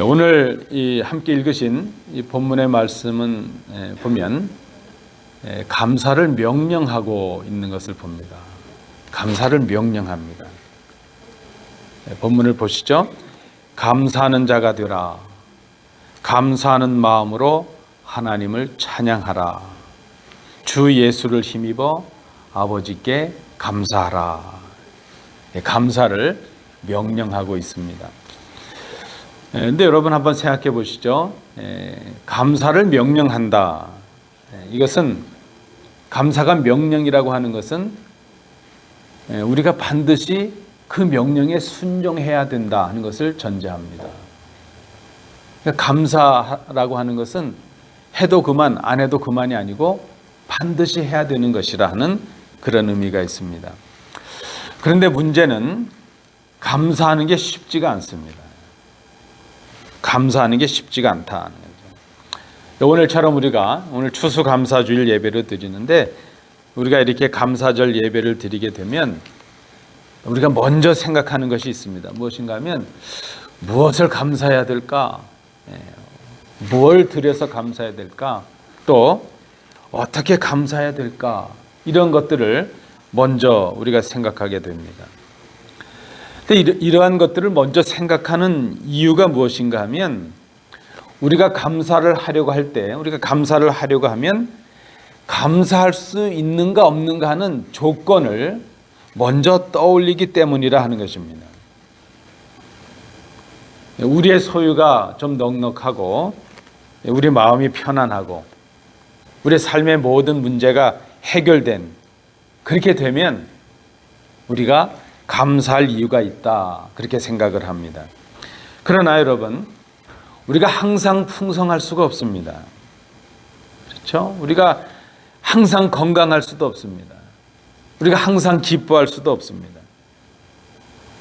오늘 함께 읽으신 이 본문의 말씀은 보면 감사를 명령하고 있는 것을 봅니다. 감사를 명령합니다. 본문을 보시죠. 감사하는 자가 되라. 감사하는 마음으로 하나님을 찬양하라. 주 예수를 힘입어 아버지께 감사하라. 감사를 명령하고 있습니다. 근데 여러분 한번 생각해 보시죠. 감사를 명령한다. 이것은 감사가 명령이라고 하는 것은 우리가 반드시 그 명령에 순종해야 된다 하는 것을 전제합니다. 그러니까 감사라고 하는 것은 해도 그만 안 해도 그만이 아니고 반드시 해야 되는 것이라 하는 그런 의미가 있습니다. 그런데 문제는 감사하는 게 쉽지가 않습니다. 감사하는 게 쉽지가 않다는 거죠. 오늘처럼 우리가 오늘 추수감사주일 예배를 드리는데 우리가 이렇게 감사절 예배를 드리게 되면 우리가 먼저 생각하는 것이 있습니다. 무엇인가 하면 무엇을 감사해야 될까? 무엇을 드려서 감사해야 될까? 또 어떻게 감사해야 될까? 이런 것들을 먼저 우리가 생각하게 됩니다. 근데 이러한 것들을 먼저 생각하는 이유가 무엇인가 하면 우리가 감사를 하려고 할 때, 우리가 감사를 하려고 하면 감사할 수 있는가 없는가 하는 조건을 먼저 떠올리기 때문이라 하는 것입니다. 우리의 소유가 좀 넉넉하고 우리 마음이 편안하고 우리의 삶의 모든 문제가 해결된 그렇게 되면 우리가 감사할 이유가 있다 그렇게 생각을 합니다. 그러나 여러분 우리가 항상 풍성할 수가 없습니다. 그렇죠? 우리가 항상 건강할 수도 없습니다. 우리가 항상 기뻐할 수도 없습니다.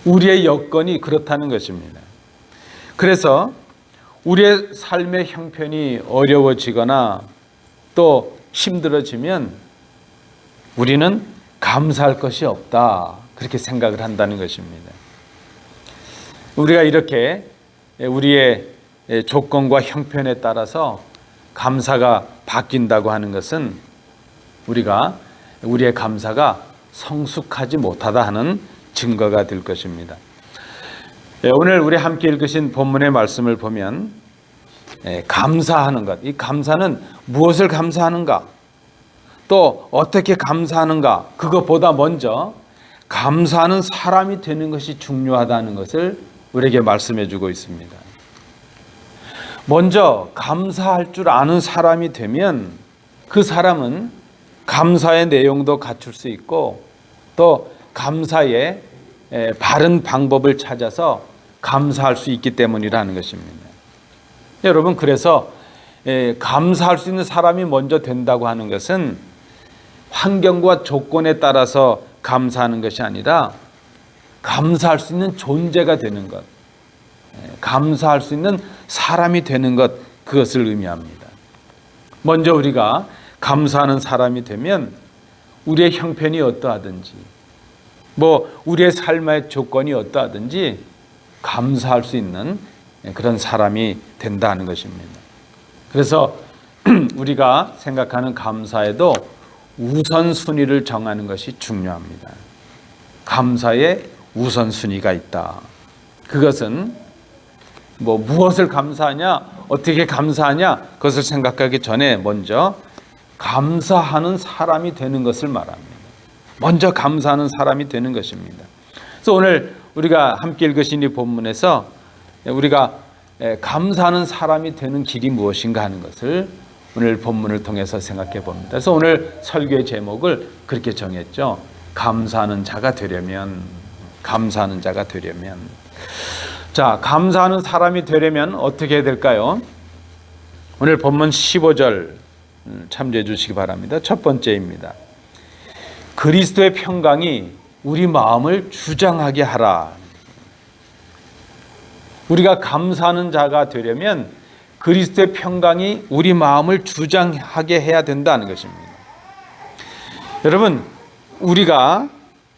우리의 여건이 그렇다는 것입니다. 그래서 우리의 삶의 형편이 어려워지거나 또 힘들어지면 우리는 감사할 것이 없다 그렇게 생각을 한다는 것입니다. 우리가 이렇게 우리의 조건과 형편에 따라서 감사가 바뀐다고 하는 것은 우리가 우리의 감사가 성숙하지 못하다 하는 증거가 될 것입니다. 오늘 우리 함께 읽으신 본문의 말씀을 보면 감사하는 것, 이 감사는 무엇을 감사하는가? 또 어떻게 감사하는가? 그것보다 먼저 감사하는 사람이 되는 것이 중요하다는 것을 우리에게 말씀해 주고 있습니다. 먼저 감사할 줄 아는 사람이 되면 그 사람은 감사의 내용도 갖출 수 있고 또 감사의 바른 방법을 찾아서 감사할 수 있기 때문이라는 것입니다. 여러분 그래서 감사할 수 있는 사람이 먼저 된다고 하는 것은 환경과 조건에 따라서 감사하는 것이 아니라 감사할 수 있는 존재가 되는 것, 감사할 수 있는 사람이 되는 것, 그것을 의미합니다. 먼저 우리가 감사하는 사람이 되면 우리의 형편이 어떠하든지 우리의 삶의 조건이 어떠하든지 감사할 수 있는 그런 사람이 된다는 것입니다. 그래서 우리가 생각하는 감사에도 우선순위를 정하는 것이 중요합니다. 감사에 우선순위가 있다. 그것은 무엇을 감사하냐, 어떻게 감사하냐, 그것을 생각하기 전에 먼저 감사하는 사람이 되는 것을 말합니다. 먼저 감사하는 사람이 되는 것입니다. 그래서 오늘 우리가 함께 읽으신 이 본문에서 우리가 감사하는 사람이 되는 길이 무엇인가 하는 것을 오늘 본문을 통해서 생각해 봅니다. 그래서 오늘 설교의 제목을 그렇게 정했죠. 감사하는 자가 되려면, 감사하는 자가 되려면. 자, 감사하는 사람이 되려면 어떻게 해야 될까요? 오늘 본문 15절 참조해 주시기 바랍니다. 첫 번째입니다. 그리스도의 평강이 우리 마음을 주장하게 하라. 우리가 감사하는 자가 되려면 그리스도의 평강이 우리 마음을 주장하게 해야 된다는 것입니다. 여러분, 우리가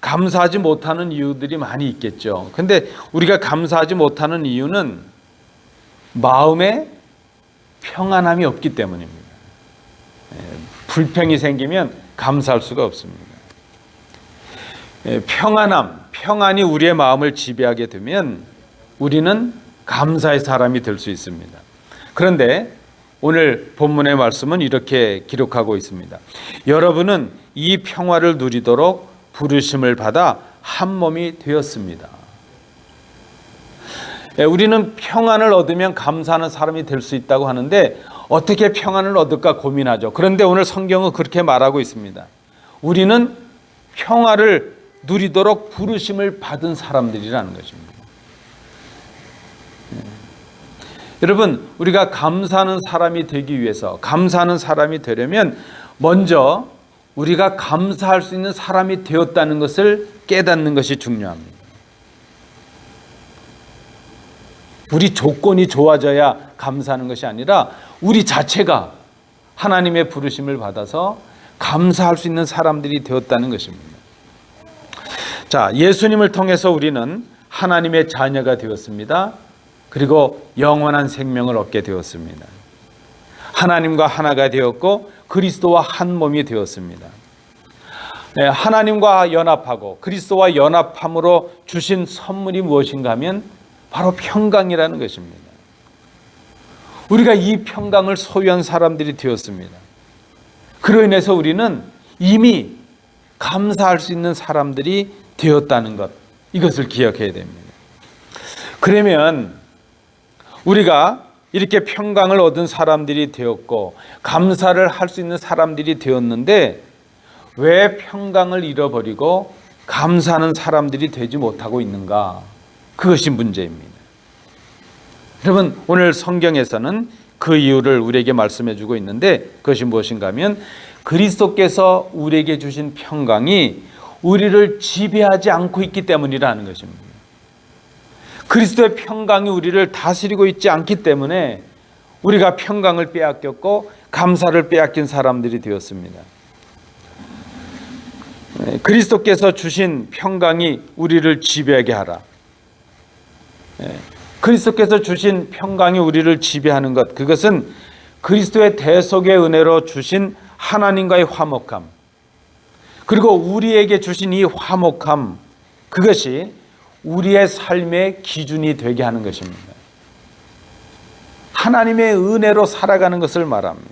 감사하지 못하는 이유들이 많이 있겠죠. 근데 우리가 감사하지 못하는 이유는 마음에 평안함이 없기 때문입니다. 불평이 생기면 감사할 수가 없습니다. 평안이 우리의 마음을 지배하게 되면 우리는 감사의 사람이 될 수 있습니다. 그런데 오늘 본문의 말씀은 이렇게 기록하고 있습니다. 여러분은 이 평화를 누리도록 부르심을 받아 한 몸이 되었습니다. 우리는 평안을 얻으면 감사하는 사람이 될 수 있다고 하는데 어떻게 평안을 얻을까 고민하죠. 그런데 오늘 성경은 그렇게 말하고 있습니다. 우리는 평화를 누리도록 부르심을 받은 사람들이라는 것입니다. 여러분, 우리가 감사하는 사람이 되기 위해서, 감사하는 사람이 되려면 먼저 우리가 감사할 수 있는 사람이 되었다는 것을 깨닫는 것이 중요합니다. 우리 조건이 좋아져야 감사하는 것이 아니라 우리 자체가 하나님의 부르심을 받아서 감사할 수 있는 사람들이 되었다는 것입니다. 자, 예수님을 통해서 우리는 하나님의 자녀가 되었습니다. 그리고 영원한 생명을 얻게 되었습니다. 하나님과 하나가 되었고 그리스도와 한 몸이 되었습니다. 하나님과 연합하고 그리스도와 연합함으로 주신 선물이 무엇인가 하면 바로 평강이라는 것입니다. 우리가 이 평강을 소유한 사람들이 되었습니다. 그로 인해서 우리는 이미 감사할 수 있는 사람들이 되었다는 것, 이것을 기억해야 됩니다. 그러면 우리가 이렇게 평강을 얻은 사람들이 되었고 감사를 할 수 있는 사람들이 되었는데 왜 평강을 잃어버리고 감사하는 사람들이 되지 못하고 있는가? 그것이 문제입니다. 여러분, 오늘 성경에서는 그 이유를 우리에게 말씀해 주고 있는데 그것이 무엇인가 하면 그리스도께서 우리에게 주신 평강이 우리를 지배하지 않고 있기 때문이라는 것입니다. 그리스도의 평강이 우리를 다스리고 있지 않기 때문에 우리가 평강을 빼앗겼고 감사를 빼앗긴 사람들이 되었습니다. 그리스도께서 주신 평강이 우리를 지배하게 하라. 그리스도께서 주신 평강이 우리를 지배하는 것, 그것은 그리스도의 대속의 은혜로 주신 하나님과의 화목함, 그리고 우리에게 주신 이 화목함, 그것이 우리의 삶의 기준이 되게 하는 것입니다. 하나님의 은혜로 살아가는 것을 말합니다.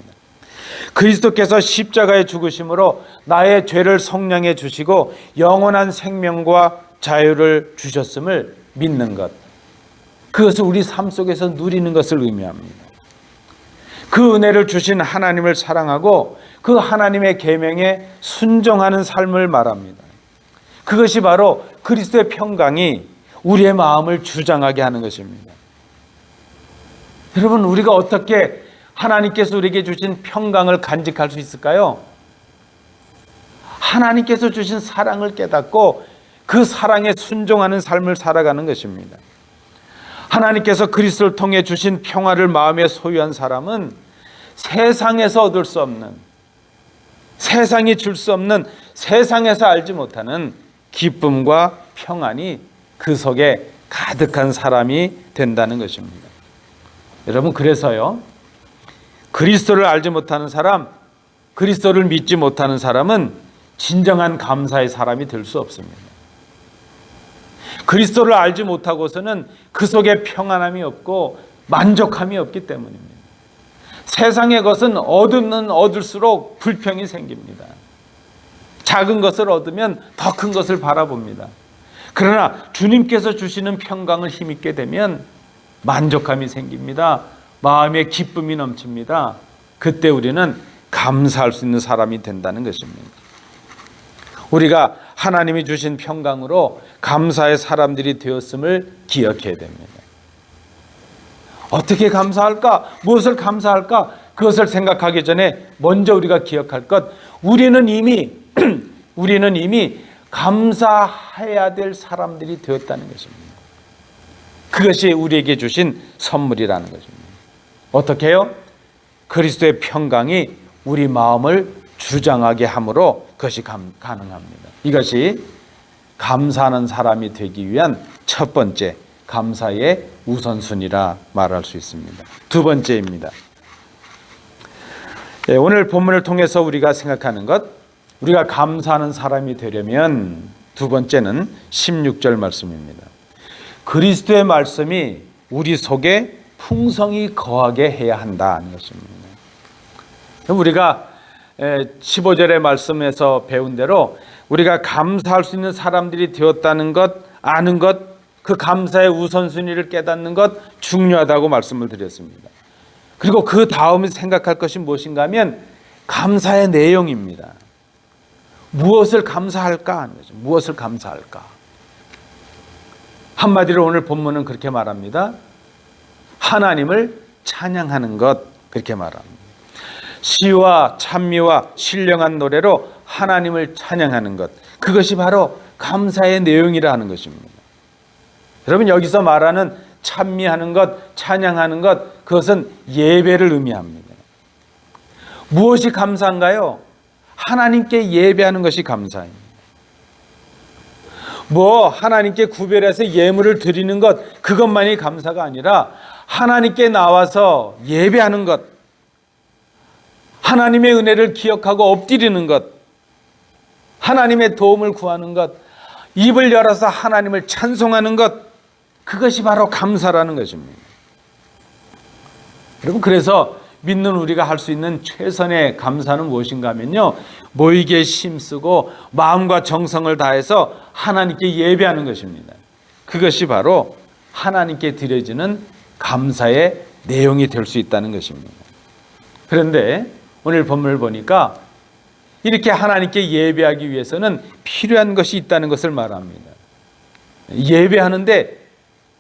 그리스도께서 십자가의 죽으심으로 나의 죄를 속량해 주시고 영원한 생명과 자유를 주셨음을 믿는 것, 그것을 우리 삶 속에서 누리는 것을 의미합니다. 그 은혜를 주신 하나님을 사랑하고 그 하나님의 계명에 순종하는 삶을 말합니다. 그것이 바로 그리스도의 평강이 우리의 마음을 주장하게 하는 것입니다. 여러분, 우리가 어떻게 하나님께서 우리에게 주신 평강을 간직할 수 있을까요? 하나님께서 주신 사랑을 깨닫고 그 사랑에 순종하는 삶을 살아가는 것입니다. 하나님께서 그리스도를 통해 주신 평화를 마음에 소유한 사람은 세상에서 얻을 수 없는, 세상이 줄 수 없는, 세상에서 알지 못하는 기쁨과 평안이 그 속에 가득한 사람이 된다는 것입니다. 여러분, 그래서요, 그리스도를 알지 못하는 사람, 그리스도를 믿지 못하는 사람은 진정한 감사의 사람이 될 수 없습니다. 그리스도를 알지 못하고서는 그 속에 평안함이 없고 만족함이 없기 때문입니다. 세상의 것은 얻으면 얻을수록 불평이 생깁니다. 작은 것을 얻으면 더 큰 것을 바라봅니다. 그러나 주님께서 주시는 평강을 힘입게 되면 만족함이 생깁니다. 마음에 기쁨이 넘칩니다. 그때 우리는 감사할 수 있는 사람이 된다는 것입니다. 우리가 하나님이 주신 평강으로 감사의 사람들이 되었음을 기억해야 됩니다. 어떻게 감사할까? 무엇을 감사할까? 그것을 생각하기 전에 먼저 우리가 기억할 것, 우리는 이미 감사해야 될 사람들이 되었다는 것입니다. 그것이 우리에게 주신 선물이라는 것입니다. 어떻게 해요? 그리스도의 평강이 우리 마음을 주장하게 함으로 그것이 가능합니다. 이것이 감사하는 사람이 되기 위한 첫 번째, 감사의 우선순위라 말할 수 있습니다. 두 번째입니다. 오늘 본문을 통해서 우리가 생각하는 것, 우리가 감사하는 사람이 되려면 두 번째는 16절 말씀입니다. 그리스도의 말씀이 우리 속에 풍성히 거하게 해야 한다는 것입니다. 우리가 15절의 말씀에서 배운 대로 우리가 감사할 수 있는 사람들이 되었다는 것, 아는 것, 그 감사의 우선순위를 깨닫는 것 중요하다고 말씀을 드렸습니다. 그리고 그 다음에 생각할 것이 무엇인가 하면 감사의 내용입니다. 무엇을 감사할까 하는 거죠. 무엇을 감사할까? 한마디로 오늘 본문은 그렇게 말합니다. 하나님을 찬양하는 것, 그렇게 말합니다. 시와 찬미와 신령한 노래로 하나님을 찬양하는 것, 그것이 바로 감사의 내용이라 하는 것입니다. 여러분, 여기서 말하는 찬미하는 것, 찬양하는 것, 그것은 예배를 의미합니다. 무엇이 감사한가요? 하나님께 예배하는 것이 감사입니다. 하나님께 구별해서 예물을 드리는 것, 그것만이 감사가 아니라 하나님께 나와서 예배하는 것, 하나님의 은혜를 기억하고 엎드리는 것, 하나님의 도움을 구하는 것, 입을 열어서 하나님을 찬송하는 것, 그것이 바로 감사라는 것입니다. 여러분, 그래서 믿는 우리가 할 수 있는 최선의 감사는 무엇인가 하면요, 모이게 힘쓰고 마음과 정성을 다해서 하나님께 예배하는 것입니다. 그것이 바로 하나님께 드려지는 감사의 내용이 될 수 있다는 것입니다. 그런데 오늘 본문을 보니까 이렇게 하나님께 예배하기 위해서는 필요한 것이 있다는 것을 말합니다. 예배하는데,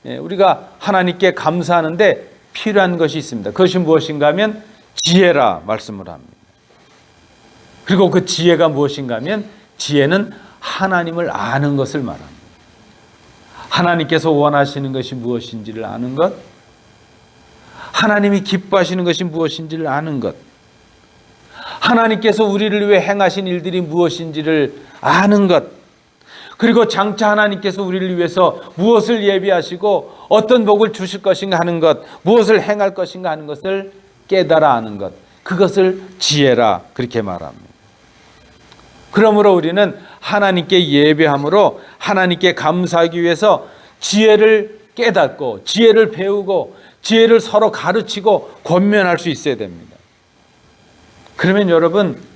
우리가 하나님께 감사하는데 필요한 것이 있습니다. 그것이 무엇인가 하면 지혜라 말씀을 합니다. 그리고 그 지혜가 무엇인가 하면 지혜는 하나님을 아는 것을 말합니다. 하나님께서 원하시는 것이 무엇인지를 아는 것, 하나님이 기뻐하시는 것이 무엇인지를 아는 것, 하나님께서 우리를 위해 행하신 일들이 무엇인지를 아는 것, 그리고 장차 하나님께서 우리를 위해서 무엇을 예비하시고 어떤 복을 주실 것인가 하는 것, 무엇을 행할 것인가 하는 것을 깨달아 아는 것, 그것을 지혜라 그렇게 말합니다. 그러므로 우리는 하나님께 예배함으로 하나님께 감사하기 위해서 지혜를 깨닫고 지혜를 배우고 지혜를 서로 가르치고 권면할 수 있어야 됩니다. 그러면 여러분,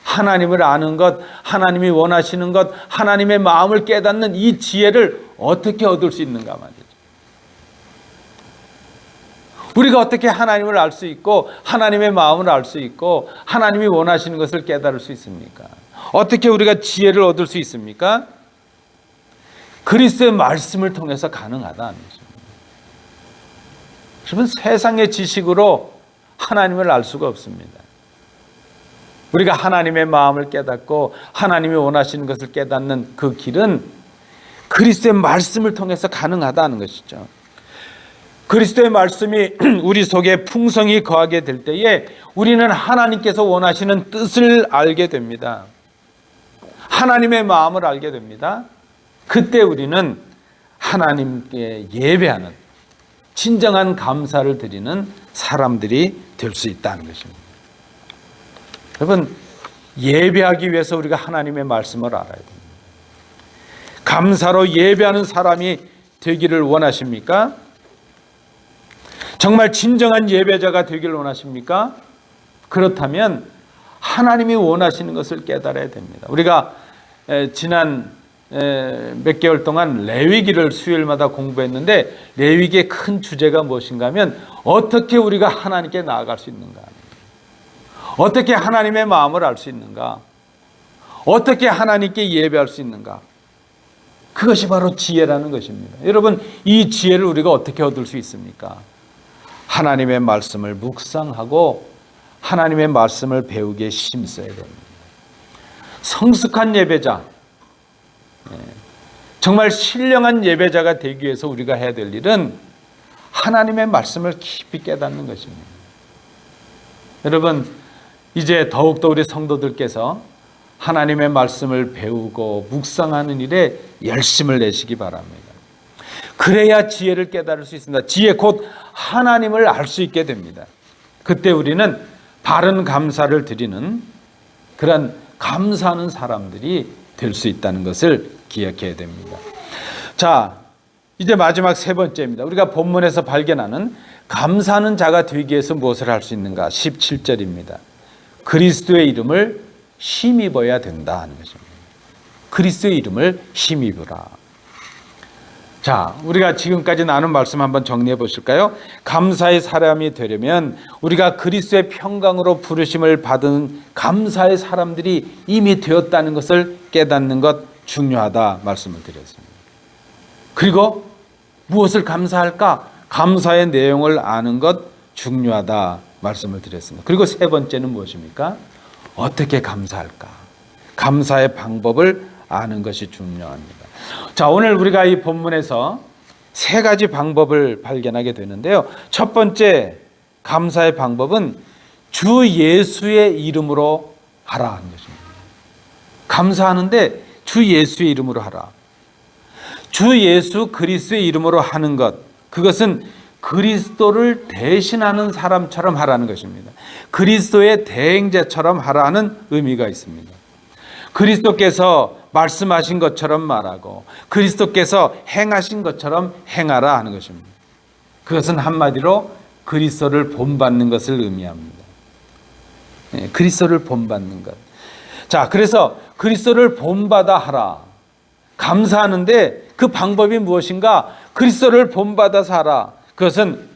하나님을 아는 것, 하나님이 원하시는 것, 하나님의 마음을 깨닫는 이 지혜를 어떻게 얻을 수 있는가 말이죠. 우리가 어떻게 하나님을 알 수 있고 하나님의 마음을 알 수 있고 하나님이 원하시는 것을 깨달을 수 있습니까? 어떻게 우리가 지혜를 얻을 수 있습니까? 그리스도의 말씀을 통해서 가능하다는 거죠. 여러분, 세상의 지식으로 하나님을 알 수가 없습니다. 우리가 하나님의 마음을 깨닫고 하나님이 원하시는 것을 깨닫는 그 길은 그리스도의 말씀을 통해서 가능하다는 것이죠. 그리스도의 말씀이 우리 속에 풍성히 거하게 될 때에 우리는 하나님께서 원하시는 뜻을 알게 됩니다. 하나님의 마음을 알게 됩니다. 그때 우리는 하나님께 예배하는, 진정한 감사를 드리는 사람들이 될 수 있다는 것입니다. 여러분, 예배하기 위해서 우리가 하나님의 말씀을 알아야 됩니다. 감사로 예배하는 사람이 되기를 원하십니까? 정말 진정한 예배자가 되기를 원하십니까? 그렇다면 하나님이 원하시는 것을 깨달아야 됩니다. 우리가 지난 몇 개월 동안 레위기를 수요일마다 공부했는데, 레위기의 큰 주제가 무엇인가 하면 어떻게 우리가 하나님께 나아갈 수 있는가, 어떻게 하나님의 마음을 알 수 있는가, 어떻게 하나님께 예배할 수 있는가, 그것이 바로 지혜라는 것입니다. 여러분, 이 지혜를 우리가 어떻게 얻을 수 있습니까? 하나님의 말씀을 묵상하고 하나님의 말씀을 배우기에 힘써야 됩니다. 성숙한 예배자, 정말 신령한 예배자가 되기 위해서 우리가 해야 될 일은 하나님의 말씀을 깊이 깨닫는 것입니다. 여러분, 이제 더욱더 우리 성도들께서 하나님의 말씀을 배우고 묵상하는 일에 열심을 내시기 바랍니다. 그래야 지혜를 깨달을 수 있습니다. 지혜 곧 하나님을 알 수 있게 됩니다. 그때 우리는 바른 감사를 드리는 그런 감사하는 사람들이 될 수 있다는 것을 기억해야 됩니다. 자, 이제 마지막 세 번째입니다. 우리가 본문에서 발견하는 감사하는 자가 되기 위해서 무엇을 할 수 있는가? 17절입니다. 그리스도의 이름을 힘입어야 된다 하는 것입니다. 그리스도의 이름을 힘입으라. 자, 우리가 지금까지 나눈 말씀 한번 정리해 보실까요? 감사의 사람이 되려면 우리가 그리스도의 평강으로 부르심을 받은 감사의 사람들이 이미 되었다는 것을 깨닫는 것 중요하다 말씀을 드렸습니다. 그리고 무엇을 감사할까? 감사의 내용을 아는 것 중요하다 말씀을 드렸습니다. 그리고 세 번째는 무엇입니까? 어떻게 감사할까? 감사의 방법을 아는 것이 중요합니다. 자, 오늘 우리가 이 본문에서 세 가지 방법을 발견하게 되는데요. 첫 번째 감사의 방법은 주 예수의 이름으로 하라 하는 것입니다. 감사하는데 주 예수의 이름으로 하라. 주 예수 그리스도의 이름으로 하는 것, 그것은 그리스도를 대신하는 사람처럼 하라는 것입니다. 그리스도의 대행자처럼 하라는 의미가 있습니다. 그리스도께서 말씀하신 것처럼 말하고 그리스도께서 행하신 것처럼 행하라 하는 것입니다. 그것은 한마디로 그리스도를 본받는 것을 의미합니다. 그리스도를 본받는 것. 자, 그래서 그리스도를 본받아 하라. 감사하는데 그 방법이 무엇인가? 그리스도를 본받아서 하라. 그것은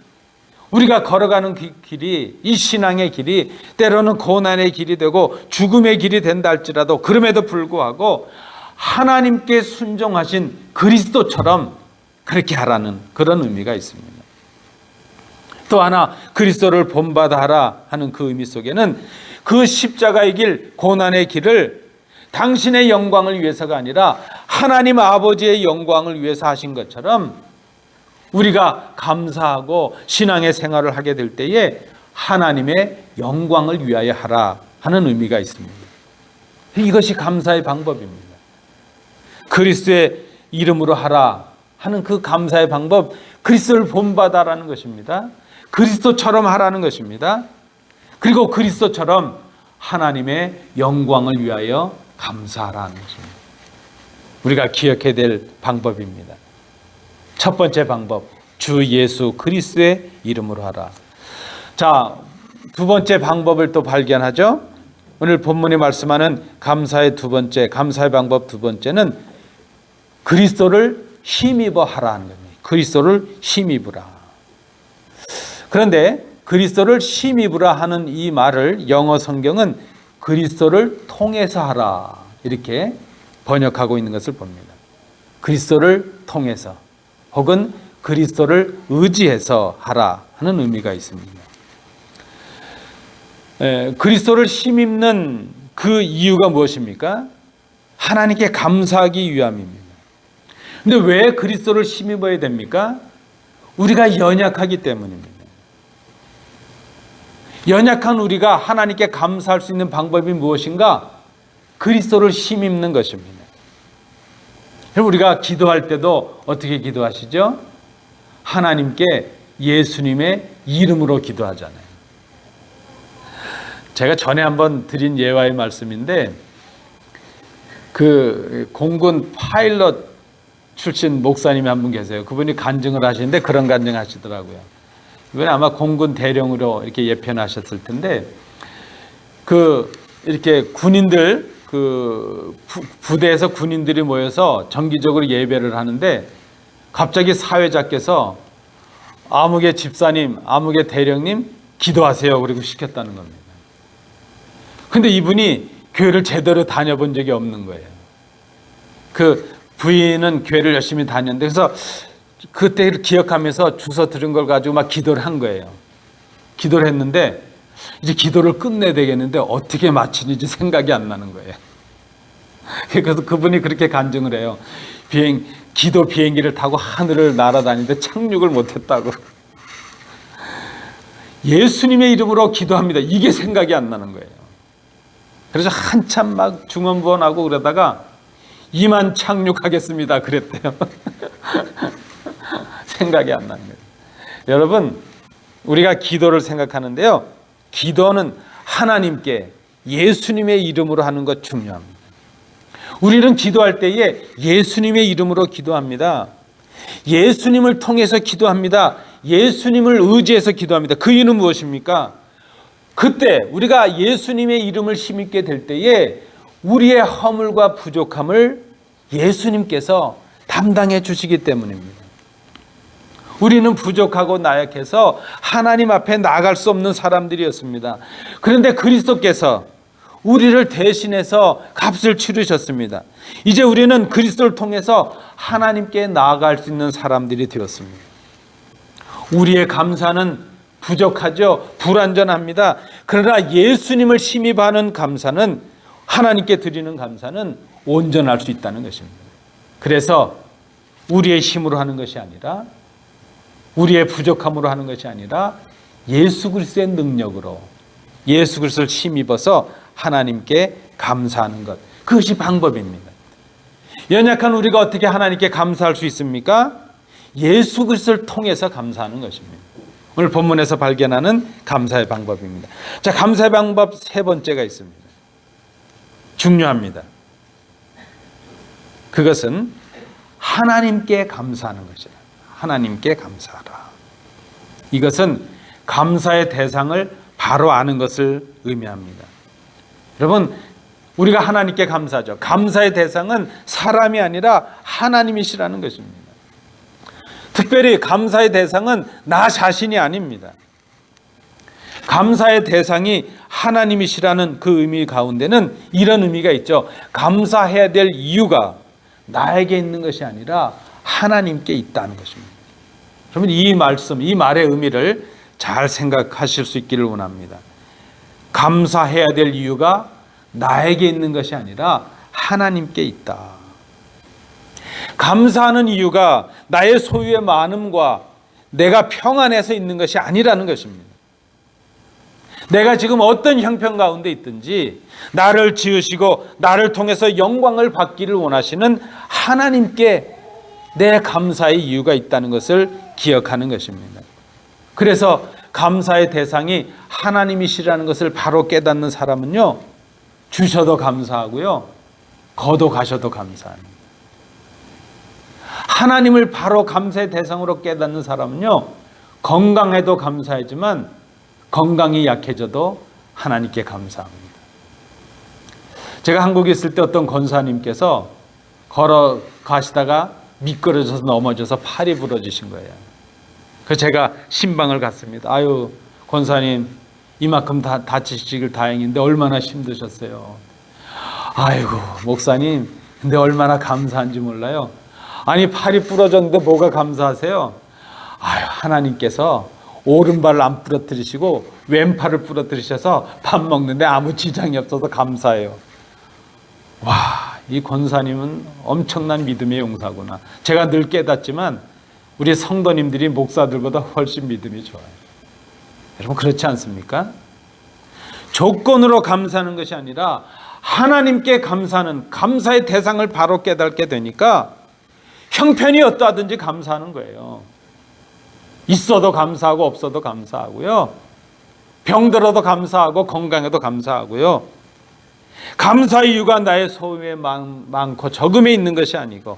우리가 걸어가는 길이, 이 신앙의 길이 때로는 고난의 길이 되고 죽음의 길이 된다 할지라도 그럼에도 불구하고 하나님께 순종하신 그리스도처럼 그렇게 하라는 그런 의미가 있습니다. 또 하나 그리스도를 본받아 하라 하는 그 의미 속에는 그 십자가의 길, 고난의 길을 당신의 영광을 위해서가 아니라 하나님 아버지의 영광을 위해서 하신 것처럼 우리가 감사하고 신앙의 생활을 하게 될 때에 하나님의 영광을 위하여 하라 하는 의미가 있습니다. 이것이 감사의 방법입니다. 그리스도의 이름으로 하라 하는 그 감사의 방법, 그리스도를 본받아라는 것입니다. 그리스도처럼 하라는 것입니다. 그리고 그리스도처럼 하나님의 영광을 위하여 감사하라는 것입니다. 우리가 기억해야 될 방법입니다. 첫 번째 방법, 주 예수 그리스도의 이름으로 하라. 자, 두 번째 방법을 또 발견하죠. 오늘 본문이 말씀하는 감사의 두 번째, 감사의 방법 두 번째는 그리스도를 힘입어 하라는 겁니다. 그리스도를 힘입으라. 그런데 그리스도를 힘입으라 하는 이 말을 영어 성경은 그리스도를 통해서 하라 이렇게 번역하고 있는 것을 봅니다. 그리스도를 통해서 혹은 그리스도를 의지해서 하라 하는 의미가 있습니다. 그리스도를 힘입는 그 이유가 무엇입니까? 하나님께 감사하기 위함입니다. 그런데 왜 그리스도를 힘입어야 됩니까? 우리가 연약하기 때문입니다. 연약한 우리가 하나님께 감사할 수 있는 방법이 무엇인가? 그리스도를 힘입는 것입니다. 우리가 기도할 때도 어떻게 기도하시죠? 하나님께 예수님의 이름으로 기도하잖아요. 제가 전에 한번 드린 예화의 말씀인데 그 공군 파일럿 출신 목사님이 한 분 계세요. 그분이 간증을 하시는데 그런 간증 하시더라고요. 이번에 아마 공군 대령으로 이렇게 예편하셨을 텐데 이렇게 군인들 부대에서 군인들이 모여서 정기적으로 예배를 하는데 갑자기 사회자께서 아무개 집사님, 아무개 대령님 기도하세요. 그리고 시켰다는 겁니다. 근데 이분이 교회를 제대로 다녀본 적이 없는 거예요. 그 부인은 교회를 열심히 다녔는데 그래서 그때를 기억하면서 주워 들은 걸 가지고 막 기도를 한 거예요. 기도를 했는데 이제 기도를 끝내야 되겠는데 어떻게 마치는지 생각이 안 나는 거예요. 그래서 그분이 그렇게 간증을 해요. 기도 비행기를 타고 하늘을 날아다니는데 착륙을 못했다고. 예수님의 이름으로 기도합니다. 이게 생각이 안 나는 거예요. 그래서 한참 막 중언부언하고 그러다가 이만 착륙하겠습니다 그랬대요. 생각이 안 나는 거예요. 여러분, 우리가 기도를 생각하는데요, 기도는 하나님께 예수님의 이름으로 하는 것 중요합니다. 우리는 기도할 때에 예수님의 이름으로 기도합니다. 예수님을 통해서 기도합니다. 예수님을 의지해서 기도합니다. 그 이유는 무엇입니까? 그때 우리가 예수님의 이름을 힘있게 될 때에 우리의 허물과 부족함을 예수님께서 담당해 주시기 때문입니다. 우리는 부족하고 나약해서 하나님 앞에 나아갈 수 없는 사람들이었습니다. 그런데 그리스도께서 우리를 대신해서 값을 치르셨습니다. 이제 우리는 그리스도를 통해서 하나님께 나아갈 수 있는 사람들이 되었습니다. 우리의 감사는 부족하죠. 불완전합니다. 그러나 예수님을 힘입하는 감사는, 하나님께 드리는 감사는 온전할 수 있다는 것입니다. 그래서 우리의 힘으로 하는 것이 아니라, 우리의 부족함으로 하는 것이 아니라 예수 그리스도의 능력으로, 예수 그리스도를 힘입어서 하나님께 감사하는 것, 그것이 방법입니다. 연약한 우리가 어떻게 하나님께 감사할 수 있습니까? 예수 그리스도를 통해서 감사하는 것입니다. 오늘 본문에서 발견하는 감사의 방법입니다. 자, 감사의 방법 세 번째가 있습니다. 중요합니다. 그것은 하나님께 감사하는 것이라. 하나님께 감사하라. 이것은 감사의 대상을 바로 아는 것을 의미합니다. 여러분, 우리가 하나님께 감사하죠. 감사의 대상은 사람이 아니라 하나님이시라는 것입니다. 특별히 감사의 대상은 나 자신이 아닙니다. 감사의 대상이 하나님이시라는 그 의미 가운데는 이런 의미가 있죠. 감사해야 될 이유가 나에게 있는 것이 아니라 하나님께 있다는 것입니다. 그러면 이 말씀, 이 말의 의미를 잘 생각하실 수 있기를 원합니다. 감사해야 될 이유가 나에게 있는 것이 아니라 하나님께 있다. 감사하는 이유가 나의 소유의 많음과 내가 평안해서 있는 것이 아니라는 것입니다. 내가 지금 어떤 형편 가운데 있든지 나를 지으시고 나를 통해서 영광을 받기를 원하시는 하나님께 내 감사의 이유가 있다는 것을 기억하는 것입니다. 그래서 감사의 대상이 하나님이시라는 것을 바로 깨닫는 사람은요, 주셔도 감사하고요, 거둬 가셔도 감사합니다. 하나님을 바로 감사의 대상으로 깨닫는 사람은요, 건강해도 감사하지만 건강이 약해져도 하나님께 감사합니다. 제가 한국에 있을 때 어떤 권사님께서 걸어가시다가 미끄러져서 넘어져서 팔이 부러지신 거예요. 그래서 제가 신방을 갔습니다. 아유, 권사님 이만큼 다치시길 다행인데 얼마나 힘드셨어요. 아이고, 목사님 근데 얼마나 감사한지 몰라요. 아니, 팔이 부러졌는데 뭐가 감사하세요? 아유, 하나님께서 오른발을 안 부러뜨리시고 왼팔을 부러뜨리셔서 밥 먹는데 아무 지장이 없어서 감사해요. 와, 이 권사님은 엄청난 믿음의 용사구나. 제가 늘 깨닫지만 우리 성도님들이 목사들보다 훨씬 믿음이 좋아요. 여러분, 그렇지 않습니까? 조건으로 감사하는 것이 아니라 하나님께 감사하는, 감사의 대상을 바로 깨닫게 되니까 형편이 어떠하든지 감사하는 거예요. 있어도 감사하고 없어도 감사하고요, 병들어도 감사하고 건강해도 감사하고요. 감사의 이유가 나의 소유에 많고 적음에 있는 것이 아니고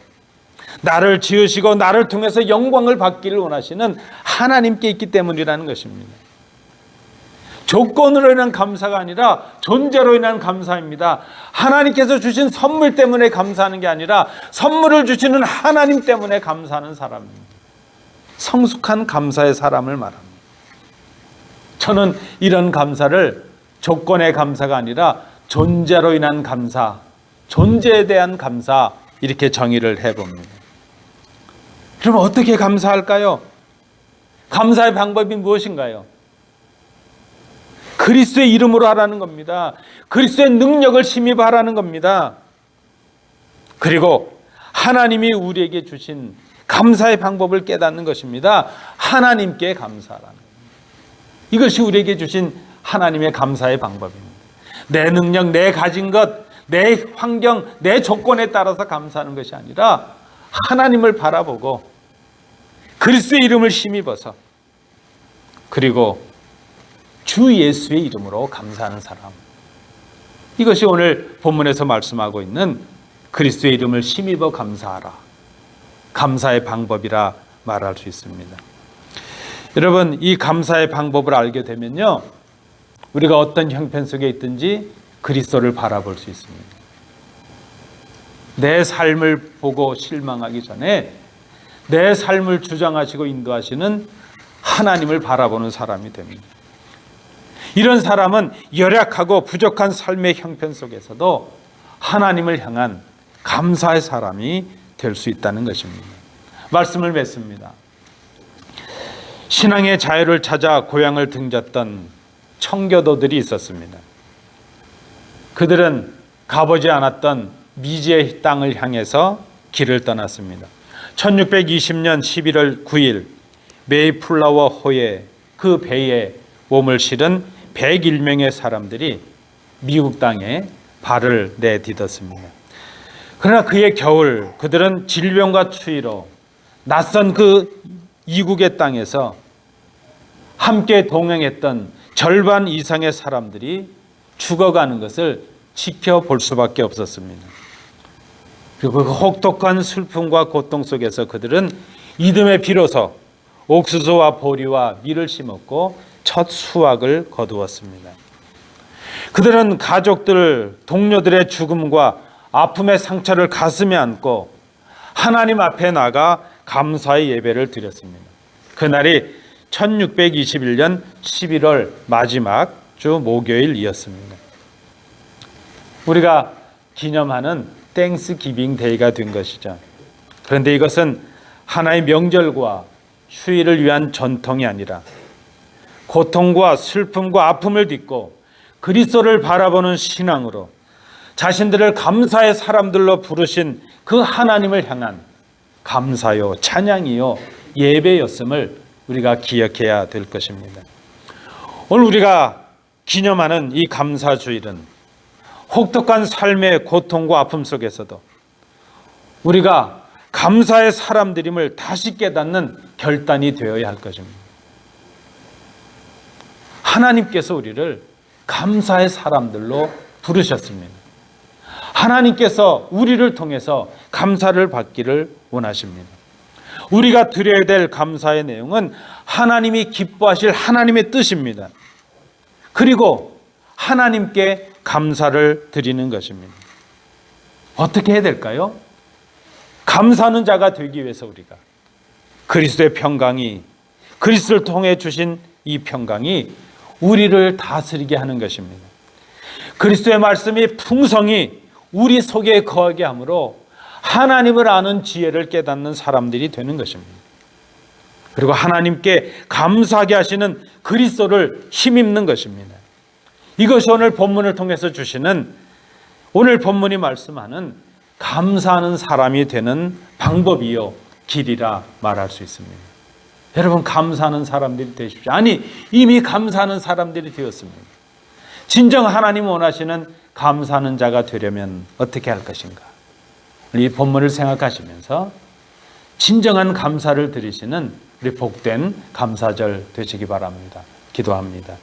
나를 지으시고 나를 통해서 영광을 받기를 원하시는 하나님께 있기 때문이라는 것입니다. 조건으로 인한 감사가 아니라 존재로 인한 감사입니다. 하나님께서 주신 선물 때문에 감사하는 게 아니라 선물을 주시는 하나님 때문에 감사하는 사람입니다. 성숙한 감사의 사람을 말합니다. 저는 이런 감사를 조건의 감사가 아니라 존재로 인한 감사, 존재에 대한 감사, 이렇게 정의를 해봅니다. 그럼 어떻게 감사할까요? 감사의 방법이 무엇인가요? 그리스도의 이름으로 하라는 겁니다. 그리스도의 능력을 힘입하라는 겁니다. 그리고 하나님이 우리에게 주신 감사의 방법을 깨닫는 것입니다. 하나님께 감사하라는 겁니다. 이것이 우리에게 주신 하나님의 감사의 방법입니다. 내 능력, 내 가진 것, 내 환경, 내 조건에 따라서 감사하는 것이 아니라 하나님을 바라보고 그리스도의 이름을 힘입어서 그리고 주 예수의 이름으로 감사하는 사람. 이것이 오늘 본문에서 말씀하고 있는 그리스도의 이름을 힘입어 감사하라. 감사의 방법이라 말할 수 있습니다. 여러분, 이 감사의 방법을 알게 되면요, 우리가 어떤 형편 속에 있든지 그리스도를 바라볼 수 있습니다. 내 삶을 보고 실망하기 전에 내 삶을 주장하시고 인도하시는 하나님을 바라보는 사람이 됩니다. 이런 사람은 열악하고 부족한 삶의 형편 속에서도 하나님을 향한 감사의 사람이 될 수 있다는 것입니다. 말씀을 맺습니다. 신앙의 자유를 찾아 고향을 등졌던 청교도들이 있었습니다. 그들은 가보지 않았던 미지의 땅을 향해서 길을 떠났습니다. 1620년 11월 9일 메이플라워 호에 그 배에 몸을 실은 101명의 사람들이 미국 땅에 발을 내딛었습니다. 그러나 그의 겨울, 그들은 질병과 추위로 낯선 그 이국의 땅에서 함께 동행했던 절반 이상의 사람들이 죽어가는 것을 지켜볼 수밖에 없었습니다. 그리고 그 혹독한 슬픔과 고통 속에서 그들은 이듬해 비로소 옥수수와 보리와 밀을 심었고 첫 수확을 거두었습니다. 그들은 가족들, 동료들의 죽음과 아픔의 상처를 가슴에 안고 하나님 앞에 나가 감사의 예배를 드렸습니다. 그날이 1621년 11월 마지막 주 목요일이었습니다. 우리가 기념하는 땡스 기빙 데이가 된 것이죠. 그런데 이것은 하나의 명절과 휴일을 위한 전통이 아니라 고통과 슬픔과 아픔을 딛고 그리스도를 바라보는 신앙으로 자신들을 감사의 사람들로 부르신 그 하나님을 향한 감사요, 찬양이요, 예배였음을 우리가 기억해야 될 것입니다. 오늘 우리가 기념하는 이 감사주일은 혹독한 삶의 고통과 아픔 속에서도 우리가 감사의 사람들임을 다시 깨닫는 결단이 되어야 할 것입니다. 하나님께서 우리를 감사의 사람들로 부르셨습니다. 하나님께서 우리를 통해서 감사를 받기를 원하십니다. 우리가 드려야 될 감사의 내용은 하나님이 기뻐하실 하나님의 뜻입니다. 그리고 하나님께 감사를 드리는 것입니다. 어떻게 해야 될까요? 감사하는 자가 되기 위해서 우리가 그리스도의 평강이, 그리스도를 통해 주신 이 평강이 우리를 다스리게 하는 것입니다. 그리스도의 말씀이 풍성히 우리 속에 거하게 함으로 하나님을 아는 지혜를 깨닫는 사람들이 되는 것입니다. 그리고 하나님께 감사하게 하시는 그리스도를 힘입는 것입니다. 이것이 오늘 본문을 통해서 주시는, 오늘 본문이 말씀하는 감사하는 사람이 되는 방법이요, 길이라 말할 수 있습니다. 여러분, 감사하는 사람들이 되십시오. 아니, 이미 감사하는 사람들이 되었습니다. 진정 하나님 원하시는 감사하는 자가 되려면 어떻게 할 것인가? 이 본문을 생각하시면서 진정한 감사를 드리시는 우리 복된 감사절 되시기 바랍니다. 기도합니다.